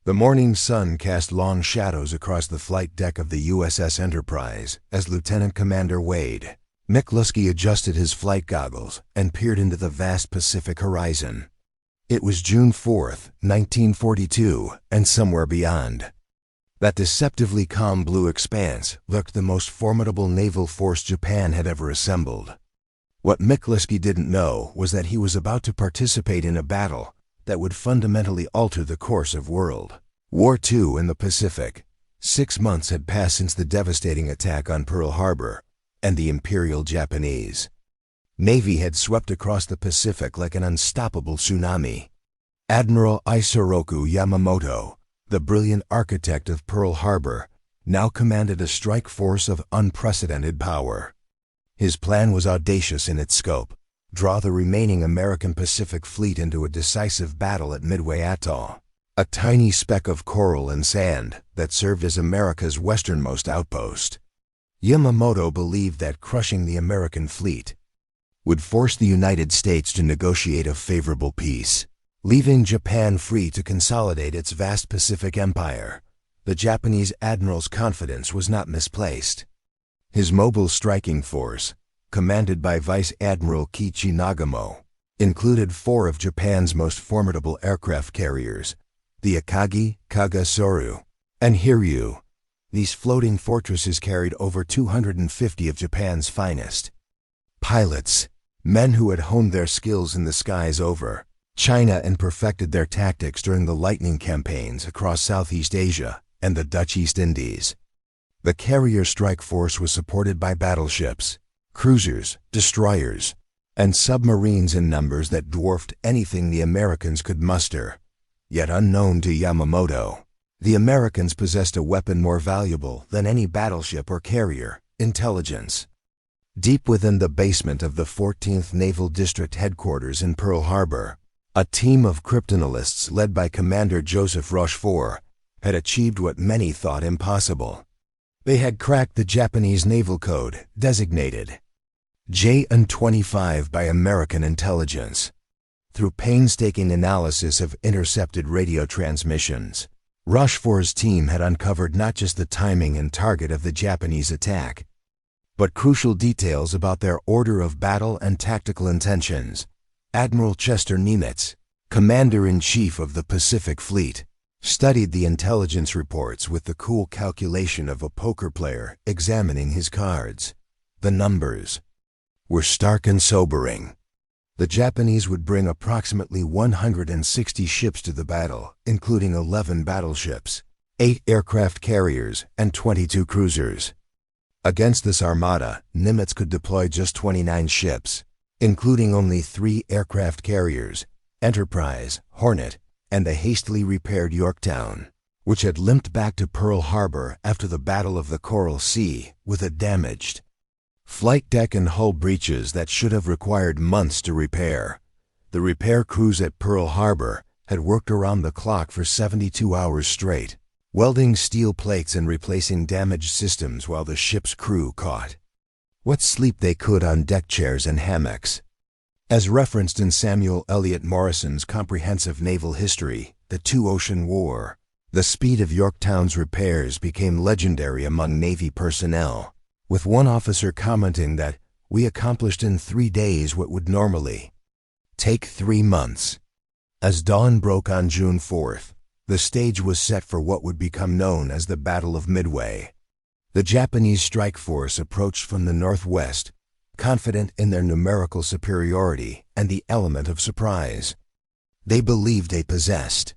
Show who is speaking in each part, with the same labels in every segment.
Speaker 1: The morning sun cast long shadows across the flight deck of the USS Enterprise as Lieutenant Commander Wade McCluskey adjusted his flight goggles and peered into the vast Pacific horizon. It was June 4th, 1942, and somewhere beyond. That deceptively calm blue expanse looked the most formidable naval force Japan had ever assembled. What McCluskey didn't know was that he was about to participate in a battle that would fundamentally alter the course of World War II in the Pacific. 6 months had passed since the devastating attack on Pearl Harbor, and the Imperial Japanese Navy had swept across the Pacific like an unstoppable tsunami. Admiral Isoroku Yamamoto, the brilliant architect of Pearl Harbor, now commanded a strike force of unprecedented power. His plan was audacious in its scope: draw the remaining American Pacific Fleet into a decisive battle at Midway Atoll, a tiny speck of coral and sand that served as America's westernmost outpost. Yamamoto believed that crushing the American fleet would force the United States to negotiate a favorable peace, leaving Japan free to consolidate its vast Pacific empire. The Japanese admiral's confidence was not misplaced. His mobile striking force, commanded by Vice Admiral Kiichi Nagamo, included 4 of Japan's most formidable aircraft carriers, the Akagi, Kagasoru, and Hiryu. These floating fortresses carried over 250 of Japan's finest pilots, men who had honed their skills in the skies over China and perfected their tactics during the lightning campaigns across Southeast Asia and the Dutch East Indies. The carrier strike force was supported by battleships, cruisers, destroyers, and submarines in numbers that dwarfed anything the Americans could muster. Yet unknown to Yamamoto, the Americans possessed a weapon more valuable than any battleship or carrier: intelligence. Deep within the basement of the 14th Naval District headquarters in Pearl Harbor, a team of cryptanalysts led by Commander Joseph Rochefort had achieved what many thought impossible. They had cracked the Japanese naval code, designated JN-25 by American intelligence. Through painstaking analysis of intercepted radio transmissions, Rochefort's team had uncovered not just the timing and target of the Japanese attack, but crucial details about their order of battle and tactical intentions. Admiral Chester Nimitz, Commander-in-Chief of the Pacific Fleet, studied the intelligence reports with the cool calculation of a poker player examining his cards. The numbers were stark and sobering. The Japanese would bring approximately 160 ships to the battle, including 11 battleships, 8 aircraft carriers, and 22 cruisers. Against this armada, Nimitz could deploy just 29 ships, including only 3 aircraft carriers: Enterprise, Hornet, and the hastily repaired Yorktown, which had limped back to Pearl Harbor after the Battle of the Coral Sea with a damaged flight deck and hull breaches that should have required months to repair. The repair crews at Pearl Harbor had worked around the clock for 72 hours straight, welding steel plates and replacing damaged systems while the ship's crew caught what sleep they could on deck chairs and hammocks. As referenced in Samuel Eliot Morrison's comprehensive naval history, The Two-Ocean War, the speed of Yorktown's repairs became legendary among Navy personnel, with one officer commenting that, "We accomplished in 3 days what would normally take 3 months." As dawn broke on June 4th, the stage was set for what would become known as the Battle of Midway. The Japanese strike force approached from the northwest, confident in their numerical superiority and the element of surprise they believed they possessed.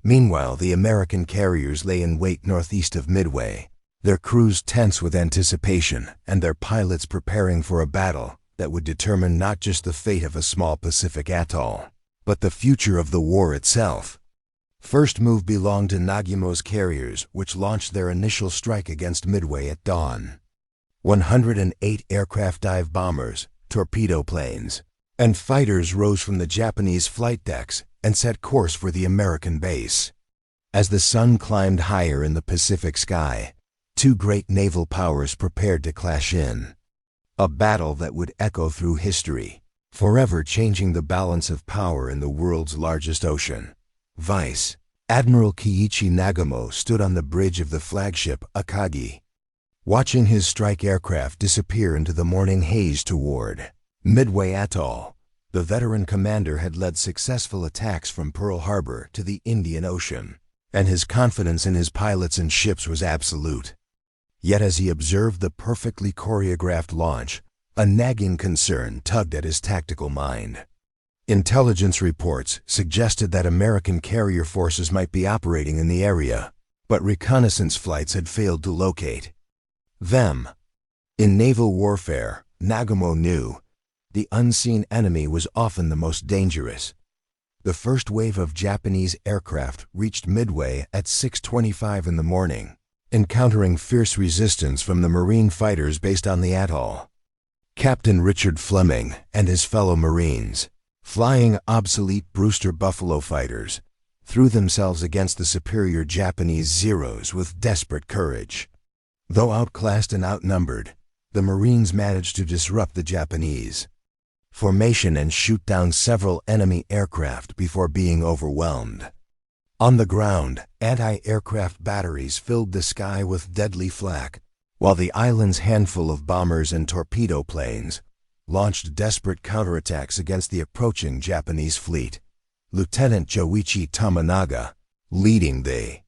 Speaker 1: Meanwhile, the American carriers lay in wait northeast of Midway, their crews tense with anticipation and their pilots preparing for a battle that would determine not just the fate of a small Pacific atoll, but the future of the war itself. First move belonged to Nagamo's carriers, which launched their initial strike against Midway at dawn. 108 aircraft dive bombers, torpedo planes, and fighters rose from the Japanese flight decks and set course for the American base. As the sun climbed higher in the Pacific sky, 2 great naval powers prepared to clash in a battle that would echo through history, forever changing the balance of power in the world's largest ocean. Vice Admiral Kiichi Nagamo stood on the bridge of the flagship Akagi, watching his strike aircraft disappear into the morning haze toward Midway Atoll. The veteran commander had led successful attacks from Pearl Harbor to the Indian Ocean, and his confidence in his pilots and ships was absolute. Yet as he observed the perfectly choreographed launch, a nagging concern tugged at his tactical mind. Intelligence reports suggested that American carrier forces might be operating in the area, but reconnaissance flights had failed to locate them. In naval warfare, Nagamo knew, the unseen enemy was often the most dangerous. The first wave of Japanese aircraft reached Midway at 6:25 in the morning, encountering fierce resistance from the Marine fighters based on the atoll. Captain Richard Fleming and his fellow Marines, flying obsolete Brewster Buffalo fighters, threw themselves against the superior Japanese Zeros with desperate courage. Though outclassed and outnumbered, the Marines managed to disrupt the Japanese formation and shoot down several enemy aircraft before being overwhelmed. On the ground, anti-aircraft batteries filled the sky with deadly flak, while the island's handful of bombers and torpedo planes launched desperate counterattacks against the approaching Japanese fleet. Lieutenant Joichi Tominaga, leading the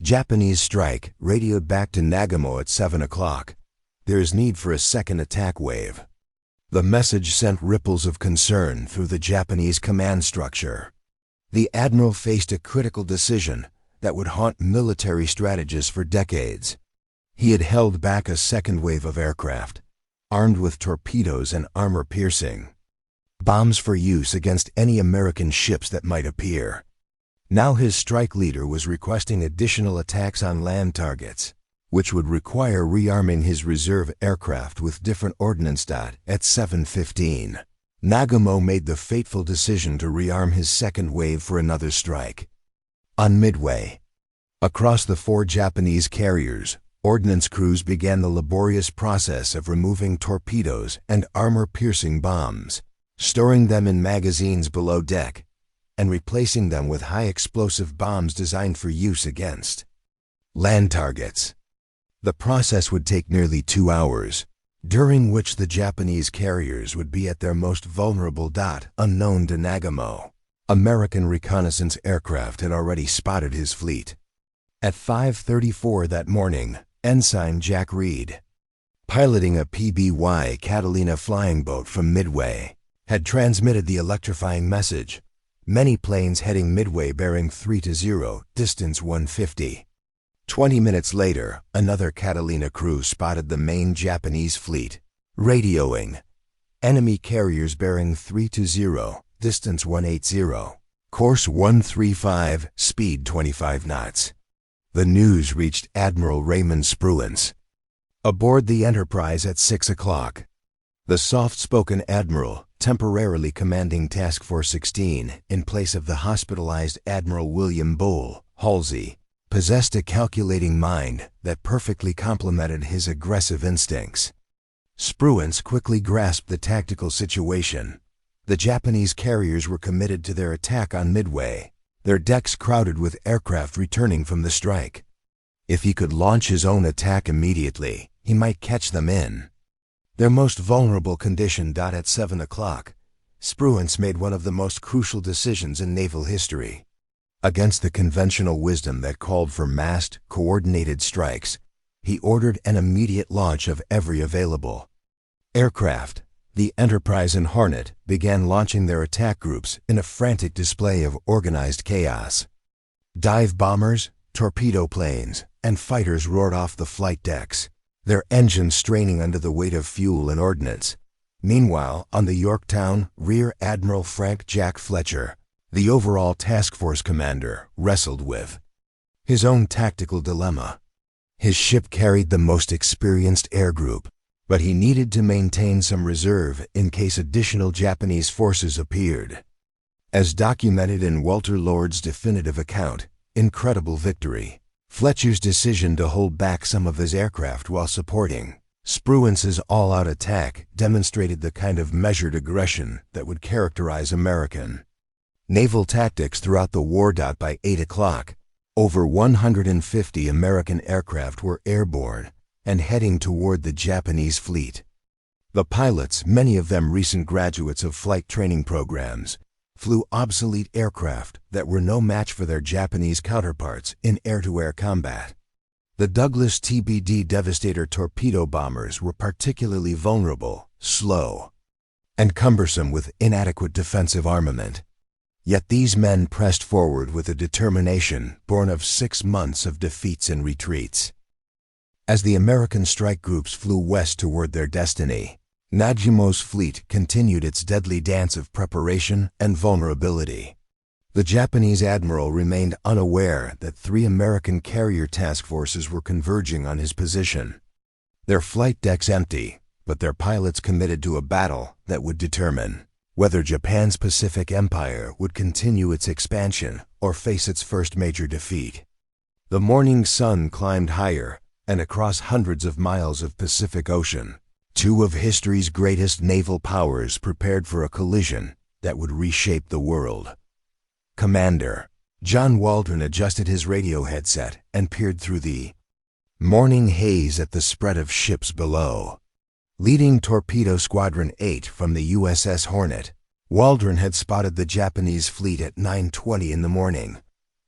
Speaker 1: Japanese strike, radioed back to Nagamo at 7 o'clock. There is need for a second attack wave. The message sent ripples of concern through the Japanese command structure. The admiral faced a critical decision that would haunt military strategists for decades. He had held back a second wave of aircraft, armed with torpedoes and armor-piercing bombs for use against any American ships that might appear. Now his strike leader was requesting additional attacks on land targets, which would require rearming his reserve aircraft with different ordnance. At 7:15, Nagamo made the fateful decision to rearm his second wave for another strike. On Midway, across the 4 Japanese carriers, ordnance crews began the laborious process of removing torpedoes and armor-piercing bombs, storing them in magazines below deck, and replacing them with high-explosive bombs designed for use against land targets. The process would take nearly 2 hours, during which the Japanese carriers would be at their most vulnerable. Unknown to Nagamo, American reconnaissance aircraft had already spotted his fleet. At 5:34 that morning, Ensign Jack Reed, piloting a PBY Catalina flying boat from Midway, had transmitted the electrifying message: many planes heading Midway bearing 3-0, distance 150. 20 minutes later, another Catalina crew spotted the main Japanese fleet, radioing: enemy carriers bearing 3-0, distance 180, course 135, speed 25 knots. The news reached Admiral Raymond Spruance aboard the Enterprise at 6 o'clock. The soft-spoken admiral, temporarily commanding Task Force 16 in place of the hospitalized Admiral William Bull Halsey, possessed a calculating mind that perfectly complemented his aggressive instincts. Spruance quickly grasped the tactical situation. The Japanese carriers were committed to their attack on Midway, their decks crowded with aircraft returning from the strike. If he could launch his own attack immediately, he might catch them in their most vulnerable condition. At 7 o'clock, Spruance made one of the most crucial decisions in naval history. Against the conventional wisdom that called for massed, coordinated strikes, he ordered an immediate launch of every available aircraft. The Enterprise and Hornet began launching their attack groups in a frantic display of organized chaos. Dive bombers, torpedo planes, and fighters roared off the flight decks, their engines straining under the weight of fuel and ordnance. Meanwhile, on the Yorktown, Rear Admiral Frank Jack Fletcher, the overall task force commander, wrestled with his own tactical dilemma. His ship carried the most experienced air group, but he needed to maintain some reserve in case additional Japanese forces appeared. As documented in Walter Lord's definitive account, Incredible Victory, Fletcher's decision to hold back some of his aircraft while supporting Spruance's all-out attack demonstrated the kind of measured aggression that would characterize American Naval tactics throughout the war. By 8 o'clock, over 150 American aircraft were airborne and heading toward the Japanese fleet. The pilots, many of them recent graduates of flight training programs, flew obsolete aircraft that were no match for their Japanese counterparts in air-to-air combat. The Douglas TBD Devastator torpedo bombers were particularly vulnerable, slow, and cumbersome with inadequate defensive armament. Yet these men pressed forward with a determination born of 6 months of defeats and retreats. As the American strike groups flew west toward their destiny, Nagumo's fleet continued its deadly dance of preparation and vulnerability. The Japanese admiral remained unaware that 3 American carrier task forces were converging on his position. Their flight decks empty, but their pilots committed to a battle that would determine whether Japan's Pacific Empire would continue its expansion or face its first major defeat. The morning sun climbed higher, and across hundreds of miles of Pacific Ocean, 2 of history's greatest naval powers prepared for a collision that would reshape the world. Commander John Waldron adjusted his radio headset and peered through the morning haze at the spread of ships below. Leading Torpedo Squadron 8 from the USS Hornet, Waldron had spotted the Japanese fleet at 9:20 in the morning,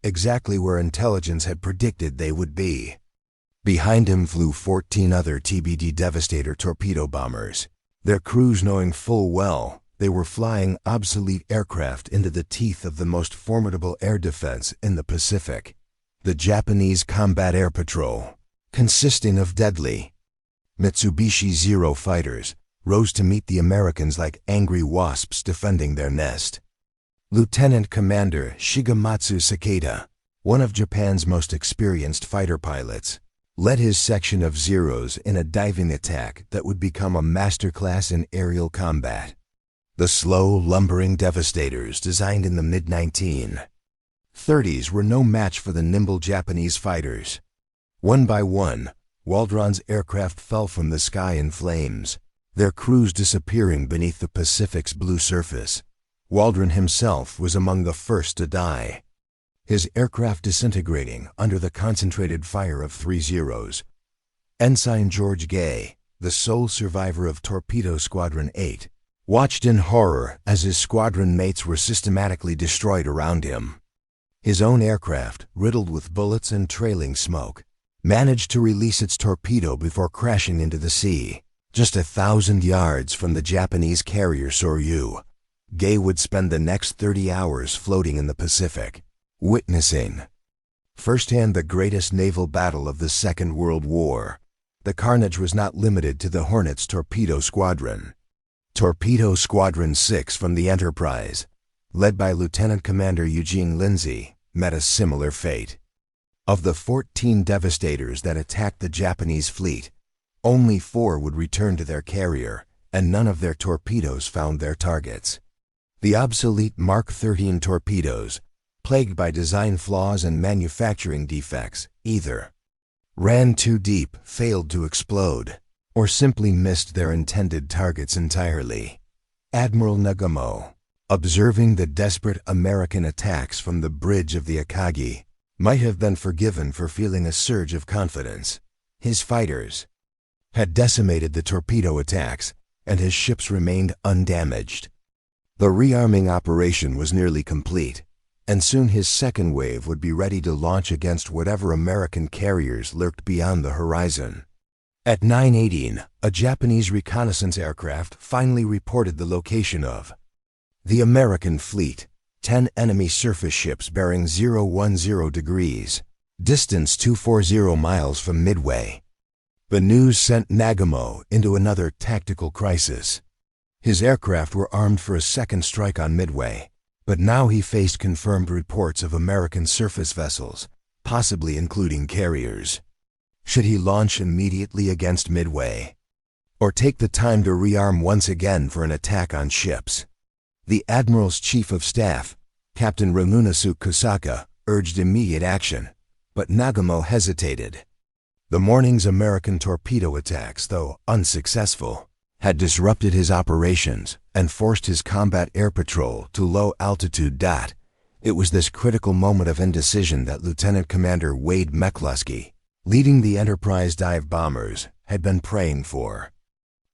Speaker 1: exactly where intelligence had predicted they would be. Behind him flew 14 other TBD Devastator torpedo bombers, their crews knowing full well they were flying obsolete aircraft into the teeth of the most formidable air defense in the Pacific, the Japanese Combat Air Patrol, consisting of deadly Mitsubishi Zero fighters, rose to meet the Americans like angry wasps defending their nest. Lieutenant Commander Shigematsu Sakata, one of Japan's most experienced fighter pilots, led his section of Zeros in a diving attack that would become a masterclass in aerial combat. The slow, lumbering Devastators designed in the mid-1930s were no match for the nimble Japanese fighters. One by one, Waldron's aircraft fell from the sky in flames, their crews disappearing beneath the Pacific's blue surface. Waldron himself was among the first to die, his aircraft disintegrating under the concentrated fire of 3 Zeros. Ensign George Gay, the sole survivor of Torpedo Squadron 8, watched in horror as his squadron mates were systematically destroyed around him. His own aircraft, riddled with bullets and trailing smoke, managed to release its torpedo before crashing into the sea. Just 1,000 yards from the Japanese carrier Soryu, Gay would spend the next 30 hours floating in the Pacific, witnessing firsthand the greatest naval battle of the Second World War. The carnage was not limited to the Hornet's torpedo squadron. Torpedo Squadron 6 from the Enterprise, led by Lieutenant Commander Eugene Lindsay, met a similar fate. Of the 14 Devastators that attacked the Japanese fleet, only 4 would return to their carrier, and none of their torpedoes found their targets. The obsolete Mark 13 torpedoes, plagued by design flaws and manufacturing defects, either ran too deep, failed to explode, or simply missed their intended targets entirely. Admiral Nagumo, observing the desperate American attacks from the bridge of the Akagi, might have been forgiven for feeling a surge of confidence. His fighters had decimated the torpedo attacks, and his ships remained undamaged. The rearming operation was nearly complete, and soon his second wave would be ready to launch against whatever American carriers lurked beyond the horizon. At 9:18, a Japanese reconnaissance aircraft finally reported the location of the American fleet, 10 enemy surface ships bearing 010 degrees, distance 240 miles from Midway. The news sent Nagumo into another tactical crisis. His aircraft were armed for a second strike on Midway, but now he faced confirmed reports of American surface vessels, possibly including carriers. Should he launch immediately against Midway, or take the time to rearm once again for an attack on ships? The Admiral's Chief of Staff, Captain Ramunasu Kusaka, urged immediate action, but Nagumo hesitated. The morning's American torpedo attacks, though unsuccessful, had disrupted his operations and forced his combat air patrol to low altitude. It was this critical moment of indecision that Lieutenant Commander Wade McCluskey, leading the Enterprise dive bombers, had been praying for.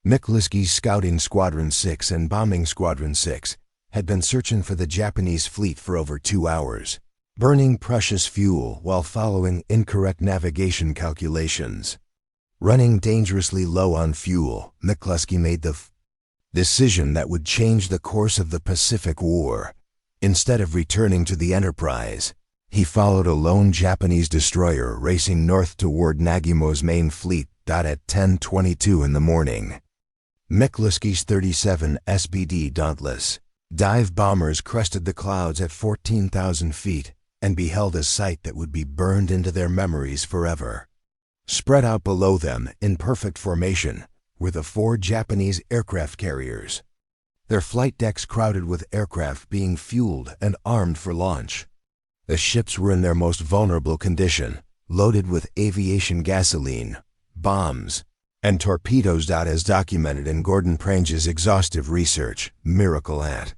Speaker 1: McCluskey's Scouting Squadron 6 and Bombing Squadron 6 had been searching for the Japanese fleet for over 2 hours, burning precious fuel while following incorrect navigation calculations. Running dangerously low on fuel, McCluskey made the decision that would change the course of the Pacific War. Instead of returning to the Enterprise, he followed a lone Japanese destroyer racing north toward Nagumo's main fleet. At 10:22 in the morning, McCluskey's 37 SBD Dauntless dive bombers crested the clouds at 14,000 feet and beheld a sight that would be burned into their memories forever. Spread out below them in perfect formation were the 4 Japanese aircraft carriers, their flight decks crowded with aircraft being fueled and armed for launch. The ships were in their most vulnerable condition, loaded with aviation gasoline, bombs, and torpedoes. As documented in Gordon Prange's exhaustive research, Miracle at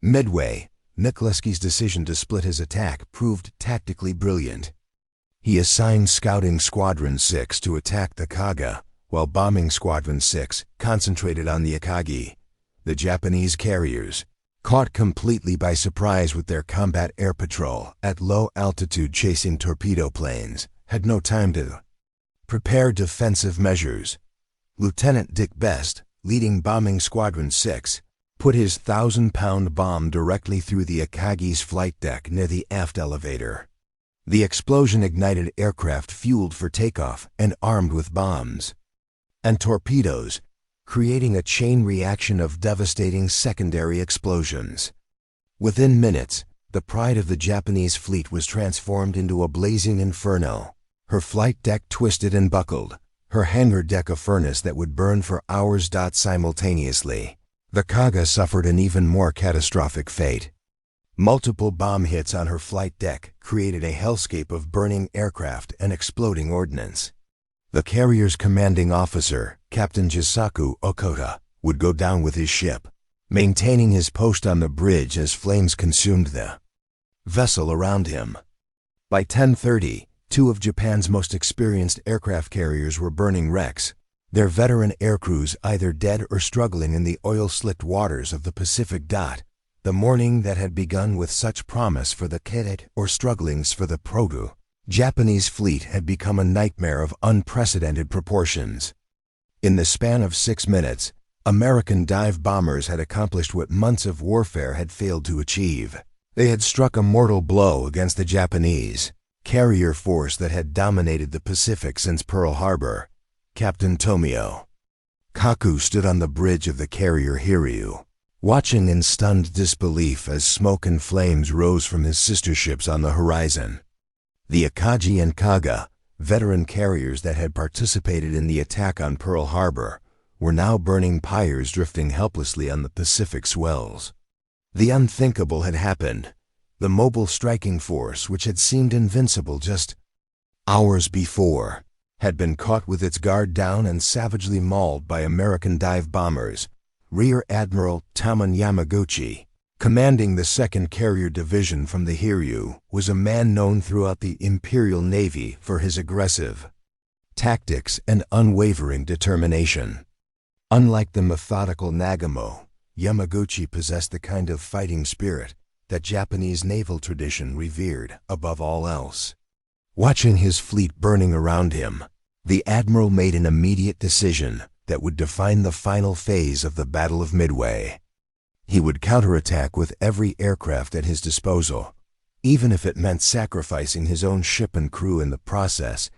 Speaker 1: Midway, McCluskey's decision to split his attack proved tactically brilliant. He assigned Scouting Squadron 6 to attack the Kaga, while Bombing Squadron 6 concentrated on the Akagi. The Japanese carriers, caught completely by surprise with their combat air patrol at low altitude chasing torpedo planes, had no time to prepare defensive measures. Lieutenant Dick Best, leading Bombing Squadron 6, put his 1,000-pound bomb directly through the Akagi's flight deck near the aft elevator. The explosion ignited aircraft fueled for takeoff and armed with bombs and torpedoes, creating a chain reaction of devastating secondary explosions. Within minutes, the pride of the Japanese fleet was transformed into a blazing inferno. Her flight deck twisted and buckled, her hangar deck a furnace that would burn for hours. Simultaneously, the Kaga suffered an even more catastrophic fate. Multiple bomb hits on her flight deck created a hellscape of burning aircraft and exploding ordnance. The carrier's commanding officer, Captain Jisaku Okota, would go down with his ship, maintaining his post on the bridge as flames consumed the vessel around him. By 10:30, 2 of Japan's most experienced aircraft carriers were burning wrecks, their veteran aircrews either dead or struggling in the oil-slicked waters of the Pacific. The morning that had begun with such promise for the Kadet or strugglings for the Proto Japanese fleet had become a nightmare of unprecedented proportions. In the span of 6 minutes, American dive bombers had accomplished what months of warfare had failed to achieve. They had struck a mortal blow against the Japanese carrier force that had dominated the Pacific since Pearl Harbor. Captain Tomio Kaku stood on the bridge of the carrier Hiryu, watching in stunned disbelief as smoke and flames rose from his sister ships on the horizon. The Akagi and Kaga, veteran carriers that had participated in the attack on Pearl Harbor, were now burning pyres drifting helplessly on the Pacific swells. The unthinkable had happened. The mobile striking force, which had seemed invincible just hours before, had been caught with its guard down and savagely mauled by American dive bombers. Rear Admiral Taman Yamaguchi, commanding the 2nd Carrier Division from the Hiryu, was a man known throughout the Imperial Navy for his aggressive tactics and unwavering determination. Unlike the methodical Nagumo, Yamaguchi possessed the kind of fighting spirit that Japanese naval tradition revered above all else. Watching his fleet burning around him, the admiral made an immediate decision that would define the final phase of the Battle of Midway. He would counterattack with every aircraft at his disposal, even if it meant sacrificing his own ship and crew in the process.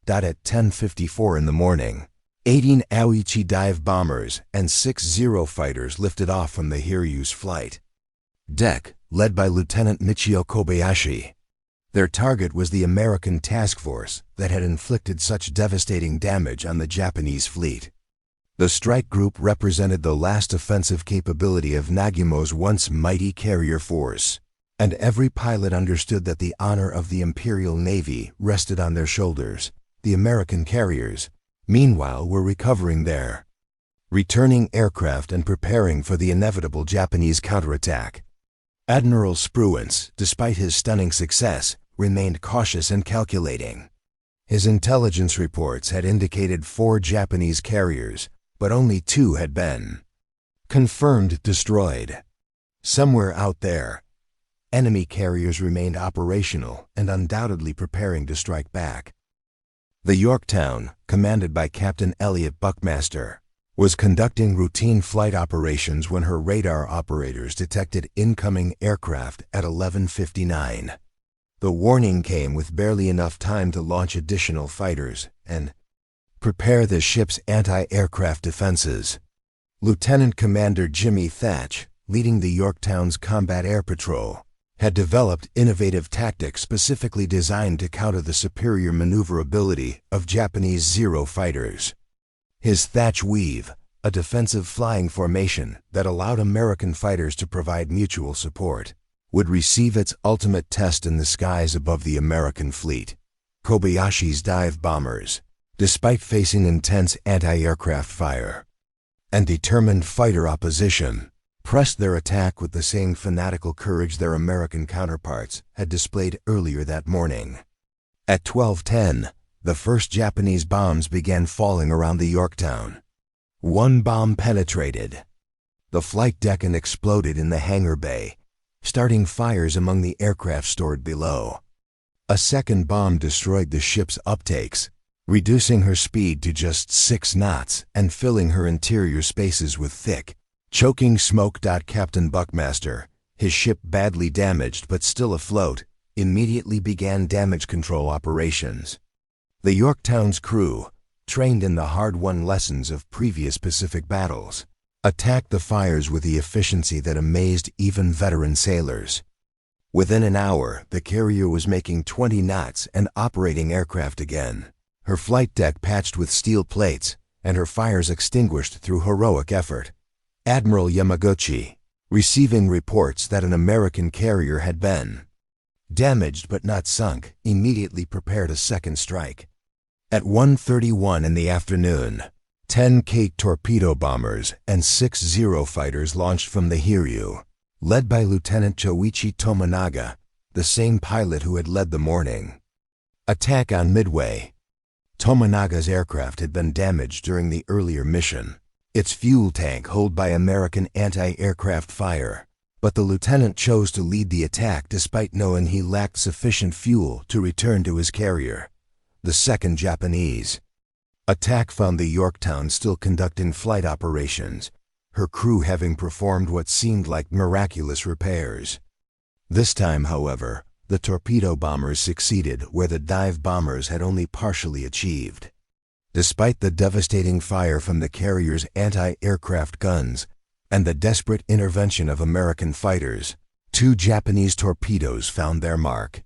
Speaker 1: At 10:54 in the morning, 18 Aoichi dive bombers and 6 Zero fighters lifted off from the Hiryu's flight deck, led by Lieutenant Michio Kobayashi. Their target was the American task force that had inflicted such devastating damage on the Japanese fleet. The strike group represented the last offensive capability of Nagumo's once mighty carrier force, and every pilot understood that the honor of the Imperial Navy rested on their shoulders. The American carriers, meanwhile, were recovering their returning aircraft and preparing for the inevitable Japanese counterattack. Admiral Spruance, despite his stunning success, remained cautious and calculating. His intelligence reports had indicated 4 Japanese carriers, but only 2 had been confirmed destroyed. Somewhere out there, enemy carriers remained operational and undoubtedly preparing to strike back. The Yorktown, commanded by Captain Elliot Buckmaster, was conducting routine flight operations when her radar operators detected incoming aircraft at 11:59. The warning came with barely enough time to launch additional fighters and prepare the ship's anti-aircraft defenses. Lieutenant Commander Jimmy Thatch, leading the Yorktown's combat air patrol, had developed innovative tactics specifically designed to counter the superior maneuverability of Japanese Zero fighters. His Thatch Weave, a defensive flying formation that allowed American fighters to provide mutual support, would receive its ultimate test in the skies above the American fleet. Kobayashi's dive bombers, despite facing intense anti-aircraft fire and determined fighter opposition, pressed their attack with the same fanatical courage their American counterparts had displayed earlier that morning. At 12:10, the first Japanese bombs began falling around the Yorktown. One bomb penetrated the flight deck and exploded in the hangar bay, starting fires among the aircraft stored below. A second bomb destroyed the ship's uptakes, reducing her speed to just 6 knots and filling her interior spaces with thick, choking smoke. Captain Buckmaster, his ship badly damaged but still afloat, immediately began damage control operations. The Yorktown's crew, trained in the hard-won lessons of previous Pacific battles, attacked the fires with the efficiency that amazed even veteran sailors. Within an hour, the carrier was making 20 knots and operating aircraft again, her flight deck patched with steel plates and her fires extinguished through heroic effort. Admiral Yamaguchi, receiving reports that an American carrier had been damaged but not sunk, immediately prepared a second strike. At 1:31 in the afternoon, 10 Kate torpedo bombers and 6 Zero fighters launched from the Hiryu, led by Lieutenant Choichi Tominaga, the same pilot who had led the morning attack on Midway. Tominaga's aircraft had been damaged during the earlier mission, its fuel tank holed by American anti-aircraft fire, but the lieutenant chose to lead the attack despite knowing he lacked sufficient fuel to return to his carrier. The second Japanese attack found the Yorktown still conducting flight operations, her crew having performed what seemed like miraculous repairs. This time, however, the torpedo bombers succeeded where the dive bombers had only partially achieved. Despite the devastating fire from the carrier's anti-aircraft guns and the desperate intervention of American fighters, 2 Japanese torpedoes found their mark.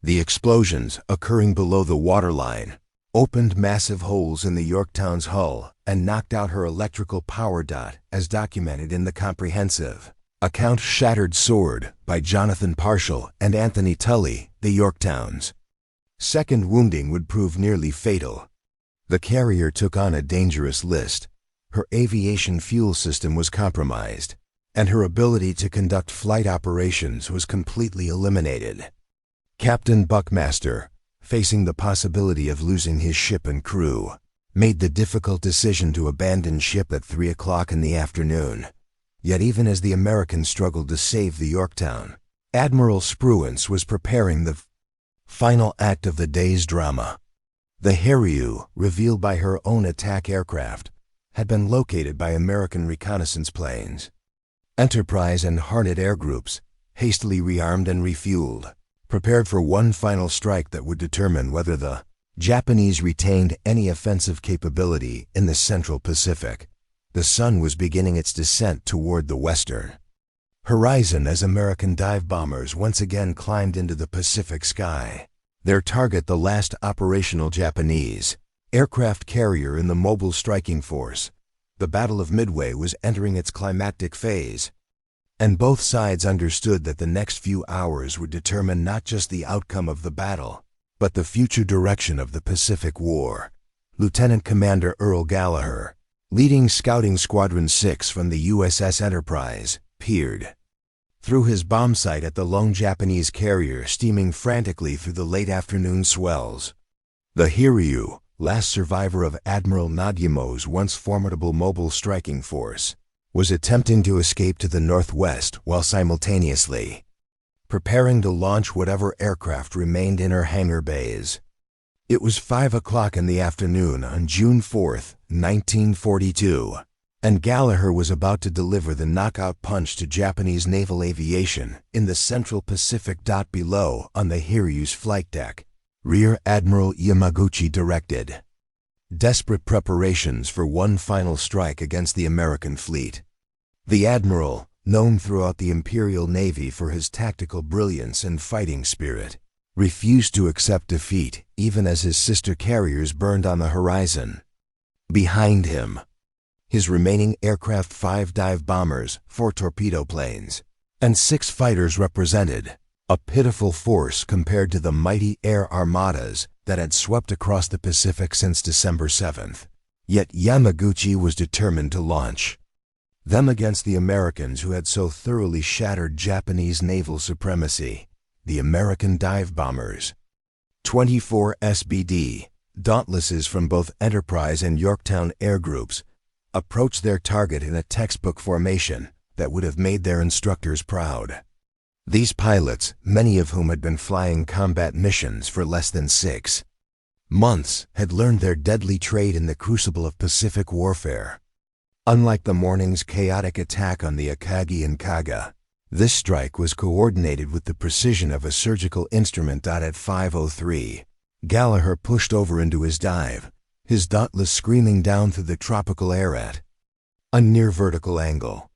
Speaker 1: The explosions, occurring below the waterline, opened massive holes in the Yorktown's hull and knocked out her electrical power, as documented in the comprehensive account Shattered Sword by Jonathan Parshall and Anthony Tully. The Yorktown's second wounding would prove nearly fatal. The carrier took on a dangerous list. Her aviation fuel system was compromised, and her ability to conduct flight operations was completely eliminated. Captain Buckmaster, facing the possibility of losing his ship and crew, made the difficult decision to abandon ship at 3 o'clock in the afternoon. Yet even as the Americans struggled to save the Yorktown, Admiral Spruance was preparing the final act of the day's drama. The Hiryu, revealed by her own attack aircraft, had been located by American reconnaissance planes. Enterprise and Hornet air groups, hastily rearmed and refueled, prepared for one final strike that would determine whether the Japanese retained any offensive capability in the Central Pacific. The sun was beginning its descent toward the western horizon as American dive bombers once again climbed into the Pacific sky. Their target, the last operational Japanese aircraft carrier in the mobile striking force. The Battle of Midway was entering its climactic phase, and both sides understood that the next few hours would determine not just the outcome of the battle, but the future direction of the Pacific War. Lieutenant Commander Earl Gallagher, leading Scouting Squadron 6 from the USS Enterprise, peered through his bomb sight at the lone Japanese carrier steaming frantically through the late afternoon swells. The Hiryu, last survivor of Admiral Nagyamo's once formidable mobile striking force, was attempting to escape to the northwest while simultaneously preparing to launch whatever aircraft remained in her hangar bays. It was 5 o'clock in the afternoon on June 4, 1942, and Gallagher was about to deliver the knockout punch to Japanese naval aviation in the Central Pacific. Below, on the Hiryu's flight deck, Rear Admiral Yamaguchi directed desperate preparations for one final strike against the American fleet. The admiral, known throughout the Imperial Navy for his tactical brilliance and fighting spirit, refused to accept defeat even as his sister carriers burned on the horizon. Behind him, his remaining aircraft, 5 dive bombers, 4 torpedo planes, and 6 fighters represented a pitiful force compared to the mighty air armadas that had swept across the Pacific since December 7th. Yet Yamaguchi was determined to launch them against the Americans who had so thoroughly shattered Japanese naval supremacy, the American dive bombers. 24 SBD, dauntlesses from both Enterprise and Yorktown air groups, approached their target in a textbook formation that would have made their instructors proud. These pilots, many of whom had been flying combat missions for less than 6 months, had learned their deadly trade in the crucible of Pacific warfare. Unlike the morning's chaotic attack on the Akagi and Kaga, this strike was coordinated with the precision of a surgical instrument. At 5:03, Gallagher pushed over into his dive, his dauntless screaming down through the tropical air at a near vertical angle.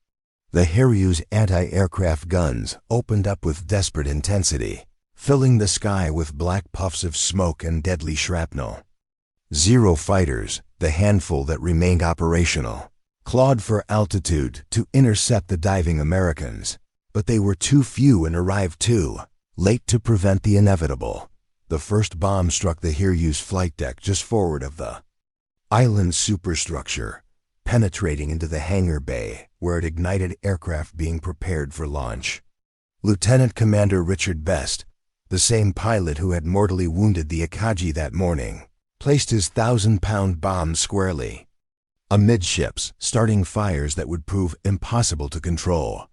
Speaker 1: The Hiryu's anti-aircraft guns opened up with desperate intensity, filling the sky with black puffs of smoke and deadly shrapnel. 0 fighters, the handful that remained operational, clawed for altitude to intercept the diving Americans, but they were too few and arrived too late to prevent the inevitable. The first bomb struck the Hiryu's flight deck just forward of the island superstructure, penetrating into the hangar bay where it ignited aircraft being prepared for launch. Lieutenant Commander Richard Best, the same pilot who had mortally wounded the Akagi that morning, placed his 1,000-pound bomb squarely amidships, starting fires that would prove impossible to control.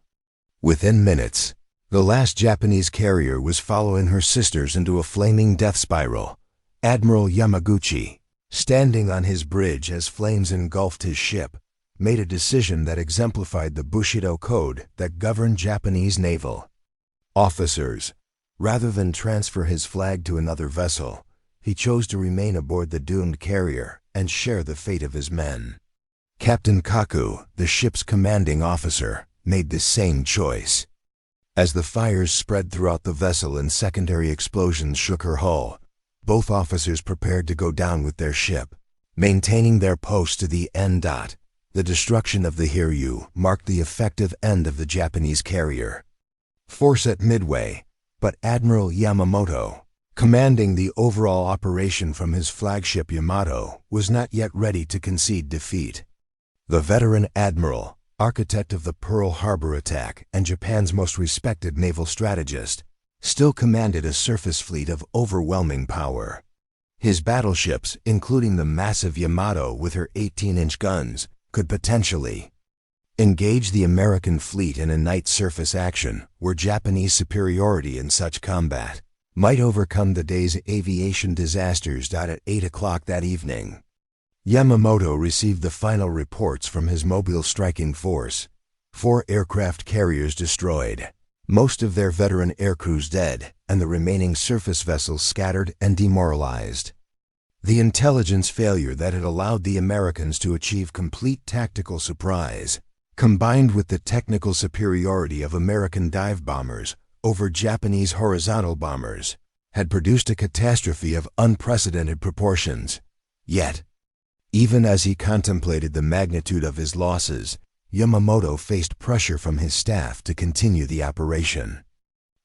Speaker 1: Within minutes, the last Japanese carrier was following her sisters into a flaming death spiral. Admiral Yamaguchi, standing on his bridge as flames engulfed his ship, made a decision that exemplified the Bushido code that governed Japanese naval officers. Rather than transfer his flag to another vessel, he chose to remain aboard the doomed carrier and share the fate of his men. Captain Kaku, the ship's commanding officer, made the same choice. As the fires spread throughout the vessel and secondary explosions shook her hull, both officers prepared to go down with their ship, maintaining their post to the end. The destruction of the Hiryu marked the effective end of the Japanese carrier force at Midway, but Admiral Yamamoto, commanding the overall operation from his flagship Yamato, was not yet ready to concede defeat. The veteran admiral, architect of the Pearl Harbor attack and Japan's most respected naval strategist, still commanded a surface fleet of overwhelming power. His battleships, including the massive Yamato with her 18-inch guns, could potentially engage the American fleet in a night surface action where Japanese superiority in such combat might overcome the day's aviation disasters. At 8 o'clock that evening, Yamamoto received the final reports from his mobile striking force. 4 aircraft carriers destroyed, most of their veteran aircrews dead, and the remaining surface vessels scattered and demoralized. The intelligence failure that had allowed the Americans to achieve complete tactical surprise, combined with the technical superiority of American dive bombers over Japanese horizontal bombers, had produced a catastrophe of unprecedented proportions. Yet, even as he contemplated the magnitude of his losses, Yamamoto faced pressure from his staff to continue the operation.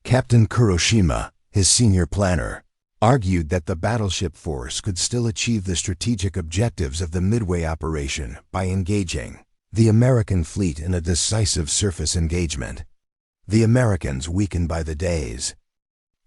Speaker 1: Captain Kuroshima, his senior planner, argued that the battleship force could still achieve the strategic objectives of the Midway operation by engaging the American fleet in a decisive surface engagement. The Americans, weakened by the day's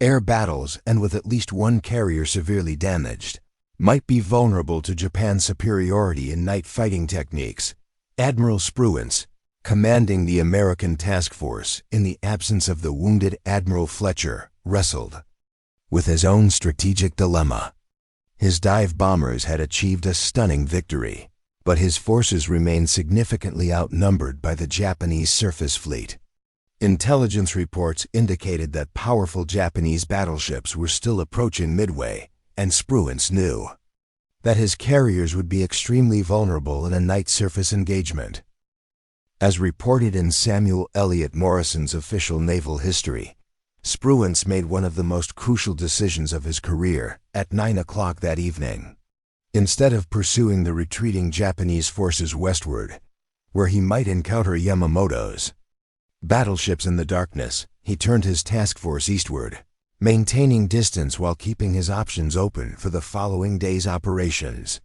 Speaker 1: air battles and with at least one carrier severely damaged, might be vulnerable to Japan's superiority in night fighting techniques. Admiral Spruance, commanding the American task force in the absence of the wounded Admiral Fletcher, wrestled with his own strategic dilemma. His dive bombers had achieved a stunning victory, but his forces remained significantly outnumbered by the Japanese surface fleet. Intelligence reports indicated that powerful Japanese battleships were still approaching Midway, and Spruance knew that his carriers would be extremely vulnerable in a night surface engagement. As reported in Samuel Eliot Morrison's official naval history, Spruance made one of the most crucial decisions of his career at 9 o'clock that evening. Instead of pursuing the retreating Japanese forces westward, where he might encounter Yamamoto's battleships in the darkness, he turned his task force eastward, maintaining distance while keeping his options open for the following day's operations.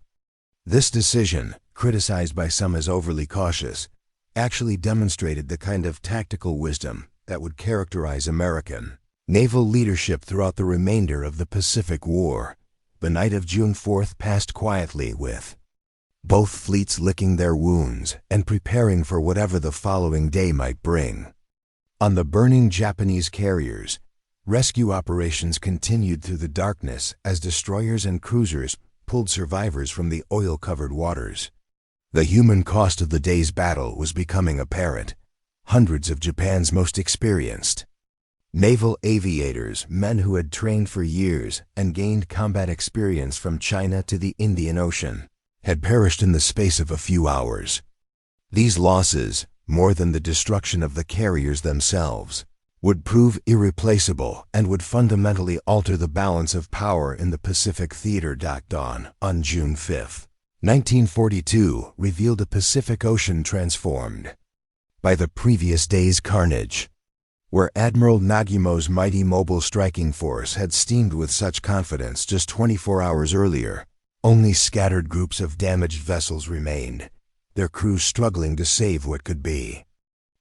Speaker 1: This decision, criticized by some as overly cautious, actually demonstrated the kind of tactical wisdom that would characterize American naval leadership throughout the remainder of the Pacific War. The night of June 4th passed quietly, with both fleets licking their wounds and preparing for whatever the following day might bring. On the burning Japanese carriers, rescue operations continued through the darkness as destroyers and cruisers pulled survivors from the oil-covered waters. The human cost of the day's battle was becoming apparent. Hundreds of Japan's most experienced naval aviators, men who had trained for years and gained combat experience from China to the Indian Ocean, had perished in the space of a few hours. These losses, more than the destruction of the carriers themselves, would prove irreplaceable and would fundamentally alter the balance of power in the Pacific theater. Dawn on June 5, 1942, revealed a Pacific Ocean transformed by the previous day's carnage. Where Admiral Nagumo's mighty mobile striking force had steamed with such confidence just 24 hours earlier, only scattered groups of damaged vessels remained, their crews struggling to save what could be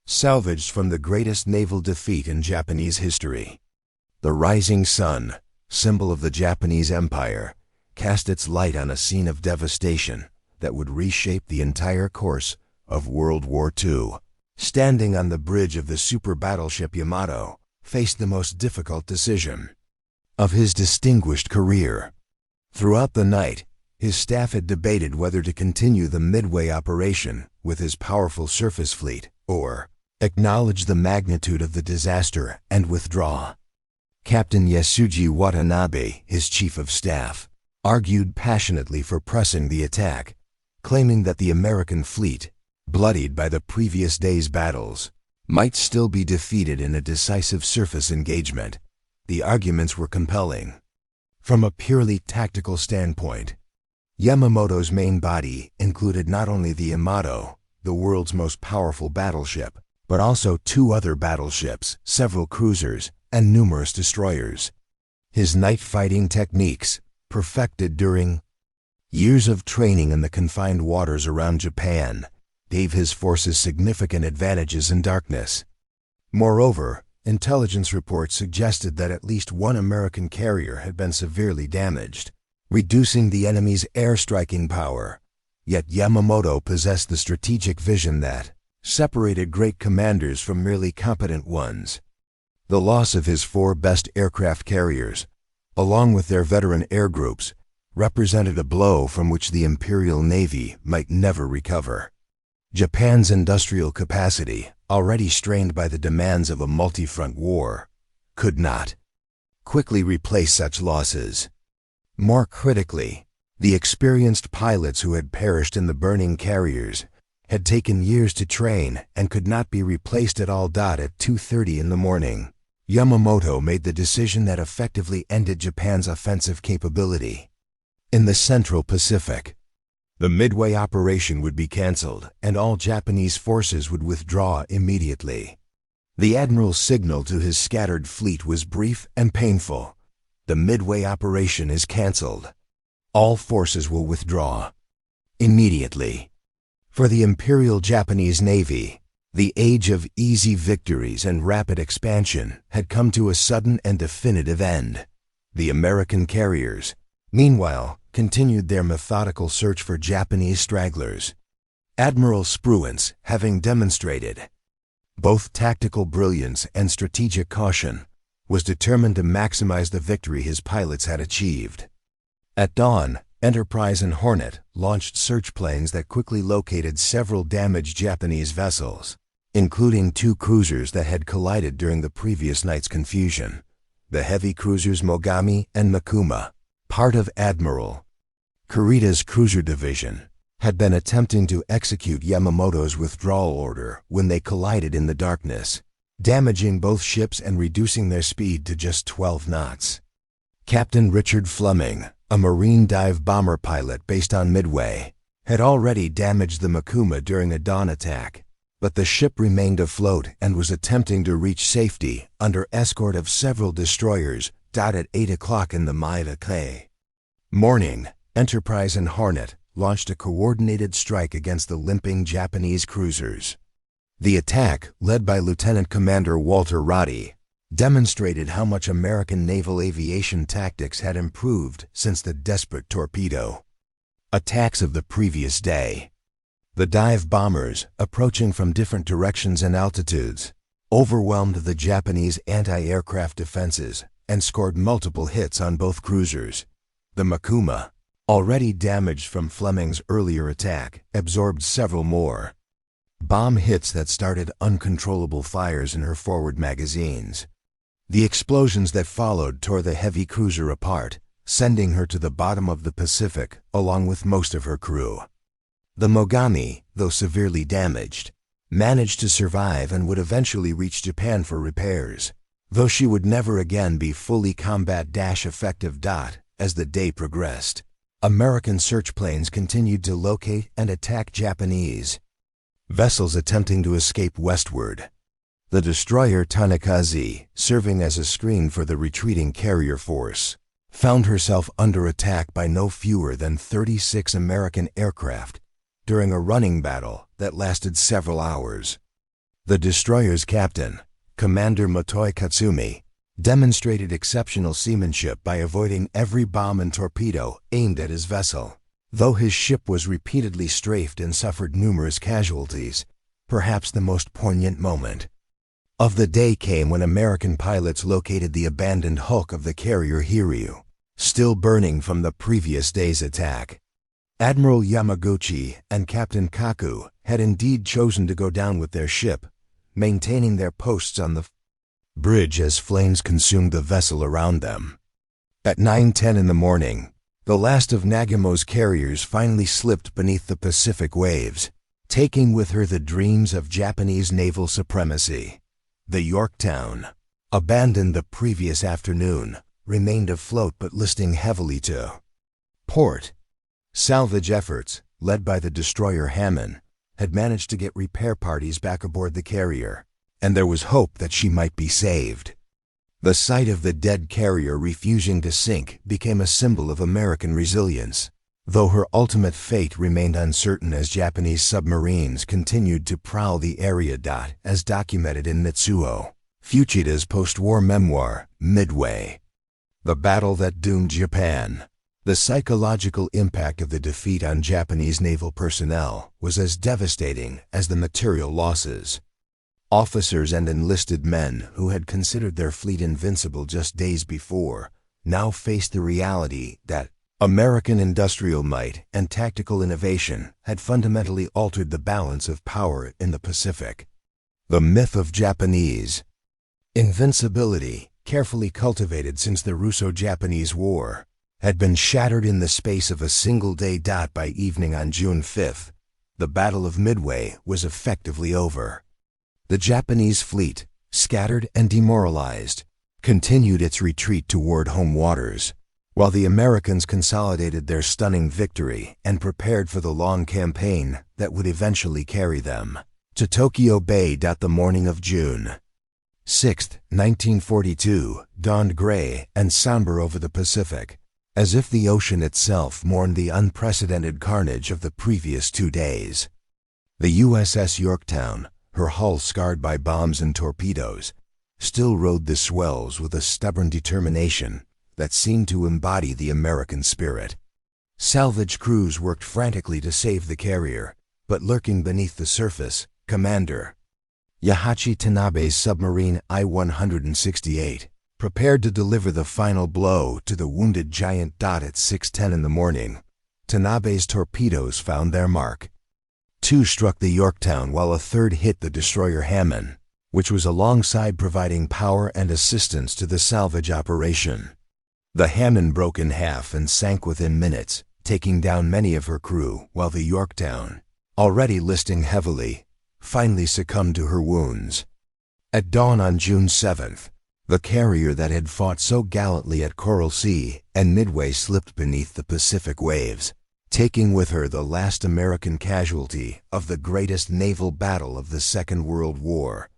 Speaker 1: salvaged from the greatest naval defeat in Japanese history. The rising sun, symbol of the Japanese Empire, cast its light on a scene of devastation that would reshape the entire course of World War II. Standing on the bridge of the super battleship Yamato, faced the most difficult decision of his distinguished career. Throughout the night, his staff had debated whether to continue the Midway operation with his powerful surface fleet, or acknowledge the magnitude of the disaster and withdraw. Captain Yasuji Watanabe, his chief of staff, argued passionately for pressing the attack, claiming that the American fleet, bloodied by the previous day's battles, might still be defeated in a decisive surface engagement. The arguments were compelling. From a purely tactical standpoint, Yamamoto's main body included not only the Yamato, the world's most powerful battleship, but also 2 other battleships, several cruisers, and numerous destroyers. His night fighting techniques, perfected during years of training in the confined waters around Japan, gave his forces significant advantages in darkness. Moreover, intelligence reports suggested that at least one American carrier had been severely damaged, reducing the enemy's air striking power. Yet Yamamoto possessed the strategic vision that separated great commanders from merely competent ones. The loss of his 4 best aircraft carriers, along with their veteran air groups, represented a blow from which the Imperial Navy might never recover. Japan's industrial capacity, already strained by the demands of a multi-front war, could not quickly replace such losses. More critically, the experienced pilots who had perished in the burning carriers had taken years to train and could not be replaced at all. At 2:30 in the morning, Yamamoto made the decision that effectively ended Japan's offensive capability. In the Central Pacific, the Midway operation would be canceled and all Japanese forces would withdraw immediately. The admiral's signal to his scattered fleet was brief and painful. The Midway operation is cancelled. All forces will withdraw immediately. For the Imperial Japanese Navy, the age of easy victories and rapid expansion had come to a sudden and definitive end. The American carriers, meanwhile, continued their methodical search for Japanese stragglers. Admiral Spruance, having demonstrated both tactical brilliance and strategic caution, was determined to maximize the victory his pilots had achieved. At dawn, Enterprise and Hornet launched search planes that quickly located several damaged Japanese vessels, including 2 cruisers that had collided during the previous night's confusion. The heavy cruisers Mogami and Makuma, part of Admiral Kurita's cruiser division, had been attempting to execute Yamamoto's withdrawal order when they collided in the darkness, damaging both ships and reducing their speed to just 12 knots. Captain Richard Fleming, a Marine dive bomber pilot based on Midway, had already damaged the Makuma during a dawn attack, but the ship remained afloat and was attempting to reach safety under escort of several destroyers at 8 o'clock in the Midway morning. Enterprise and Hornet launched a coordinated strike against the limping Japanese cruisers. The attack, led by Lieutenant Commander Walter Roddy, demonstrated how much American naval aviation tactics had improved since the desperate torpedo attacks of the previous day. The dive bombers, approaching from different directions and altitudes, overwhelmed the Japanese anti-aircraft defenses and scored multiple hits on both cruisers. The Makuma, already damaged from Fleming's earlier attack, absorbed several more bomb hits that started uncontrollable fires in her forward magazines. The explosions that followed tore the heavy cruiser apart, sending her to the bottom of the Pacific along with most of her crew. The Mogami, though severely damaged, managed to survive and would eventually reach Japan for repairs, though she would never again be fully combat-effective. As the day progressed, American search planes continued to locate and attack Japanese vessels attempting to escape westward. The destroyer Tanakaze, serving as a screen for the retreating carrier force, found herself under attack by no fewer than 36 American aircraft during a running battle that lasted several hours. The destroyer's captain, Commander Motoi Katsumi, demonstrated exceptional seamanship by avoiding every bomb and torpedo aimed at his vessel. Though his ship was repeatedly strafed and suffered numerous casualties, perhaps the most poignant moment of the day came when American pilots located the abandoned hulk of the carrier Hiryu, still burning from the previous day's attack. Admiral Yamaguchi and Captain Kaku had indeed chosen to go down with their ship, maintaining their posts on the bridge as flames consumed the vessel around them. At 9:10 in the morning, the last of Nagumo's carriers finally slipped beneath the Pacific waves, taking with her the dreams of Japanese naval supremacy. The Yorktown, abandoned the previous afternoon, remained afloat but listing heavily to port. Salvage efforts, led by the destroyer Hammond, had managed to get repair parties back aboard the carrier, and there was hope that she might be saved. The sight of the dead carrier refusing to sink became a symbol of American resilience, though her ultimate fate remained uncertain as Japanese submarines continued to prowl the area. As documented in Mitsuo Fuchida's post-war memoir, Midway, The Battle That Doomed Japan. The psychological impact of the defeat on Japanese naval personnel was as devastating as the material losses. Officers and enlisted men who had considered their fleet invincible just days before now faced the reality that American industrial might and tactical innovation had fundamentally altered the balance of power in the Pacific. The myth of Japanese invincibility, carefully cultivated since the Russo-Japanese War, had been shattered in the space of a single day. By evening on June 5th, the Battle of Midway was effectively over. The Japanese fleet, scattered and demoralized, continued its retreat toward home waters, while the Americans consolidated their stunning victory and prepared for the long campaign that would eventually carry them to Tokyo Bay. The morning of June 6th, 1942, dawned gray and somber over the Pacific, as if the ocean itself mourned the unprecedented carnage of the previous 2 days. The USS Yorktown, her hull scarred by bombs and torpedoes, still rode the swells with a stubborn determination that seemed to embody the American spirit. Salvage crews worked frantically to save the carrier, but lurking beneath the surface, Commander Yahachi Tanabe's submarine I-168 prepared to deliver the final blow to the wounded giant. At 6:10 in the morning, Tanabe's torpedoes found their mark. 2 struck the Yorktown while a 3rd hit the destroyer Hammond, which was alongside providing power and assistance to the salvage operation. The Hammond broke in half and sank within minutes, taking down many of her crew, while the Yorktown, already listing heavily, finally succumbed to her wounds. At dawn on June 7th, the carrier that had fought so gallantly at Coral Sea and Midway slipped beneath the Pacific waves, taking with her the last American casualty of the greatest naval battle of the Second World War,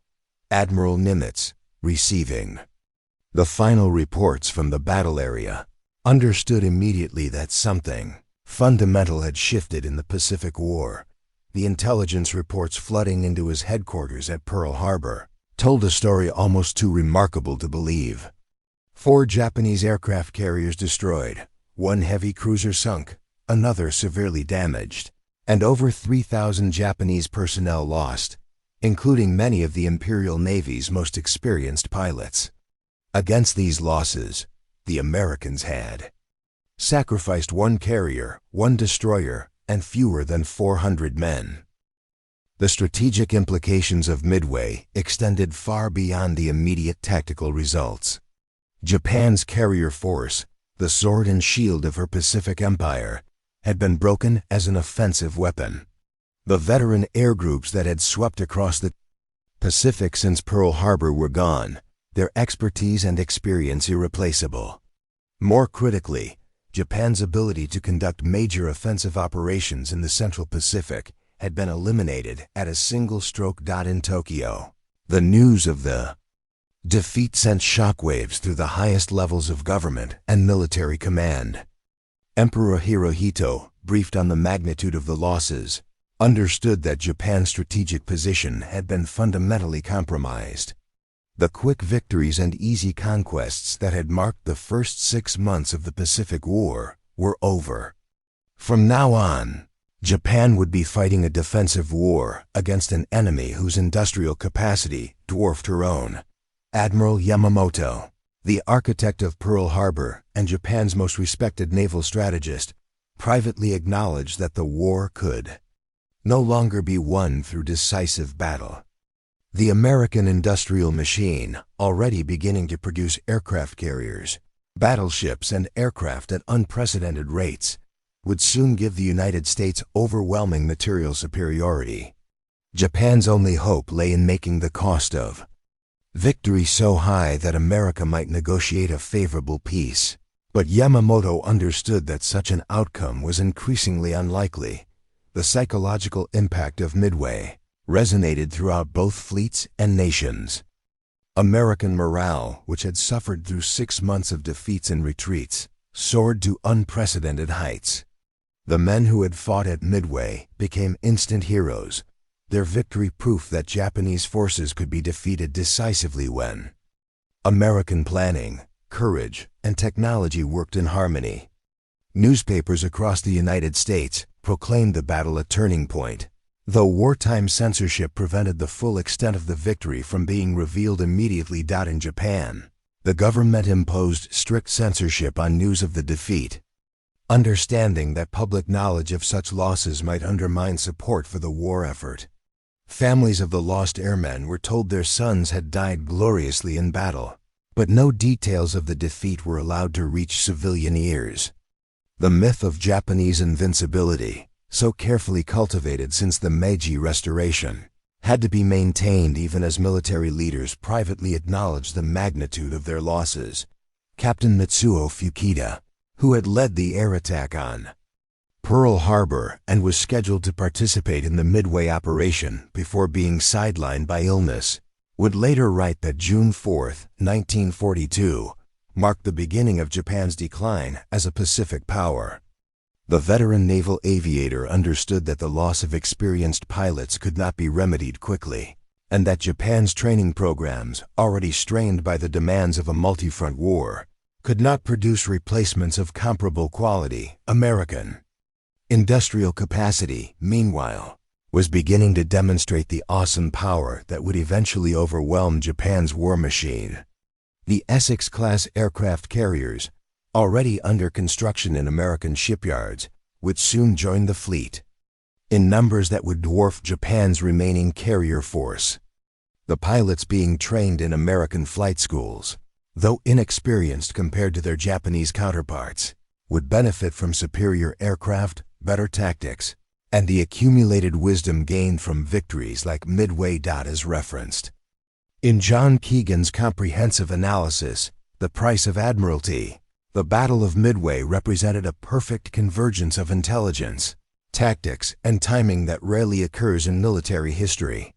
Speaker 1: Admiral Nimitz, receiving the final reports from the battle area, understood immediately that something fundamental had shifted in the Pacific War. The intelligence reports flooding into his headquarters at Pearl Harbor told a story almost too remarkable to believe. 4 Japanese aircraft carriers destroyed, 1 heavy cruiser sunk, another severely damaged, and over 3,000 Japanese personnel lost, including many of the Imperial Navy's most experienced pilots. Against these losses, the Americans had sacrificed 1 carrier, 1 destroyer, and fewer than 400 men. The strategic implications of Midway extended far beyond the immediate tactical results. Japan's carrier force, the sword and shield of her Pacific empire, had been broken as an offensive weapon. The veteran air groups that had swept across the Pacific since Pearl Harbor were gone, their expertise and experience irreplaceable. More critically, Japan's ability to conduct major offensive operations in the Central Pacific had been eliminated at a single stroke. In Tokyo, the news of the defeat sent shockwaves through the highest levels of government and military command. Emperor Hirohito, briefed on the magnitude of the losses, understood that Japan's strategic position had been fundamentally compromised. The quick victories and easy conquests that had marked the first 6 months of the Pacific War were over. From now on, Japan would be fighting a defensive war against an enemy whose industrial capacity dwarfed her own. Admiral Yamamoto, the architect of Pearl Harbor and Japan's most respected naval strategist, privately acknowledged that the war could no longer be won through decisive battle. The American industrial machine, already beginning to produce aircraft carriers, battleships, and aircraft at unprecedented rates, would soon give the United States overwhelming material superiority. Japan's only hope lay in making the cost of victory so high that America might negotiate a favorable peace. But Yamamoto understood that such an outcome was increasingly unlikely. The psychological impact of Midway resonated throughout both fleets and nations. American morale, which had suffered through 6 months of defeats and retreats, soared to unprecedented heights. The men who had fought at Midway became instant heroes, their victory proof that Japanese forces could be defeated decisively when American planning, courage, and technology worked in harmony. Newspapers across the United States proclaimed the battle a turning point. Though wartime censorship prevented the full extent of the victory from being revealed immediately. In Japan, the government imposed strict censorship on news of the defeat, understanding that public knowledge of such losses might undermine support for the war effort. Families of the lost airmen were told their sons had died gloriously in battle, but no details of the defeat were allowed to reach civilian ears. The myth of Japanese invincibility, so carefully cultivated since the Meiji Restoration, had to be maintained even as military leaders privately acknowledged the magnitude of their losses. Captain Mitsuo Fukita, who had led the air attack on Pearl Harbor and was scheduled to participate in the Midway operation before being sidelined by illness, would later write that June 4, 1942, marked the beginning of Japan's decline as a Pacific power. The veteran naval aviator understood that the loss of experienced pilots could not be remedied quickly, and that Japan's training programs, already strained by the demands of a multi-front war, could not produce replacements of comparable quality. American industrial capacity, meanwhile, was beginning to demonstrate the awesome power that would eventually overwhelm Japan's war machine. The Essex-class aircraft carriers, already under construction in American shipyards, would soon join the fleet, in numbers that would dwarf Japan's remaining carrier force. The pilots being trained in American flight schools, though inexperienced compared to their Japanese counterparts, would benefit from superior aircraft, better tactics, and the accumulated wisdom gained from victories like Midway. As referenced in John Keegan's comprehensive analysis, The Price of Admiralty, the Battle of Midway represented a perfect convergence of intelligence, tactics, and timing that rarely occurs in military history.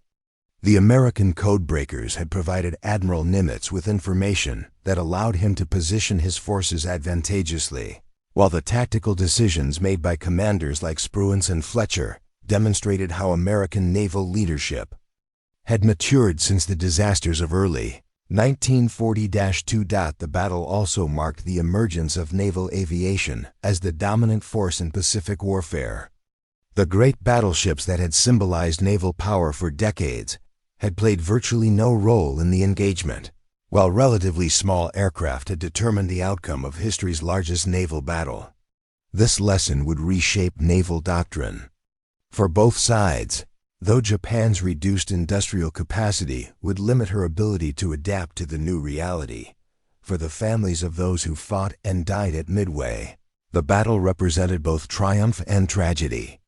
Speaker 1: The American codebreakers had provided Admiral Nimitz with information that allowed him to position his forces advantageously, while the tactical decisions made by commanders like Spruance and Fletcher demonstrated how American naval leadership had matured since the disasters of early 1940-2. The battle also marked the emergence of naval aviation as the dominant force in Pacific warfare. The great battleships that had symbolized naval power for decades had played virtually no role in the engagement, while relatively small aircraft had determined the outcome of history's largest naval battle. This lesson would reshape naval doctrine for both sides, though Japan's reduced industrial capacity would limit her ability to adapt to the new reality. For the families of those who fought and died at Midway, the battle represented both triumph and tragedy.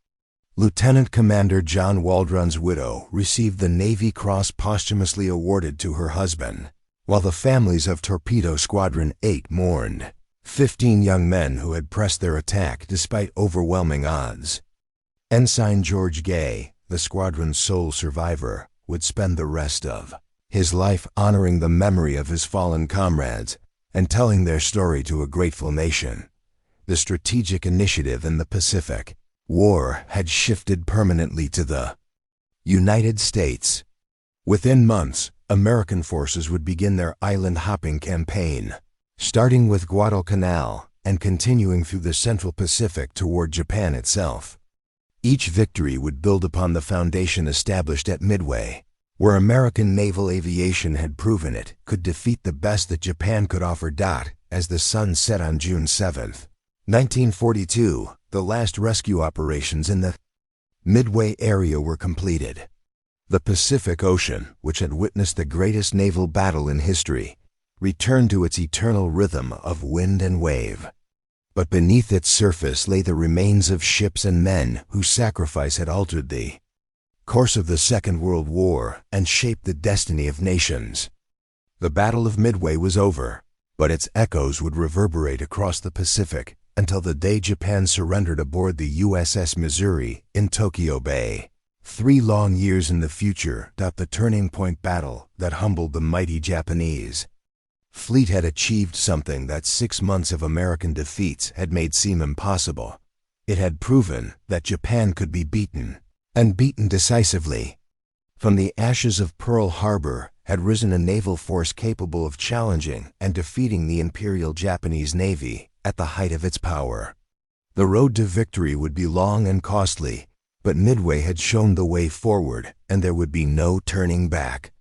Speaker 1: Lieutenant Commander John Waldron's widow received the Navy Cross posthumously awarded to her husband, while the families of Torpedo Squadron 8 mourned 15 young men who had pressed their attack despite overwhelming odds. Ensign George Gay, the squadron's sole survivor, would spend the rest of his life honoring the memory of his fallen comrades and telling their story to a grateful nation. The strategic initiative in the Pacific War had shifted permanently to the United States. Within months, American forces would begin their island-hopping campaign, starting with Guadalcanal and continuing through the Central Pacific toward Japan itself. Each victory would build upon the foundation established at Midway, where American naval aviation had proven it could defeat the best that Japan could offer. As the sun set on June 7, 1942, the last rescue operations in the Midway area were completed. The Pacific Ocean, which had witnessed the greatest naval battle in history, returned to its eternal rhythm of wind and wave. But beneath its surface lay the remains of ships and men whose sacrifice had altered the course of the Second World War and shaped the destiny of nations. The Battle of Midway was over, but its echoes would reverberate across the Pacific until the day Japan surrendered aboard the USS Missouri in Tokyo Bay. 3 long years in the future, the turning point battle that humbled the mighty Japanese fleet had achieved something that 6 months of American defeats had made seem impossible. It had proven that Japan could be beaten, and beaten decisively. From the ashes of Pearl Harbor had risen a naval force capable of challenging and defeating the Imperial Japanese Navy at the height of its power. The road to victory would be long and costly, but Midway had shown the way forward, and there would be no turning back.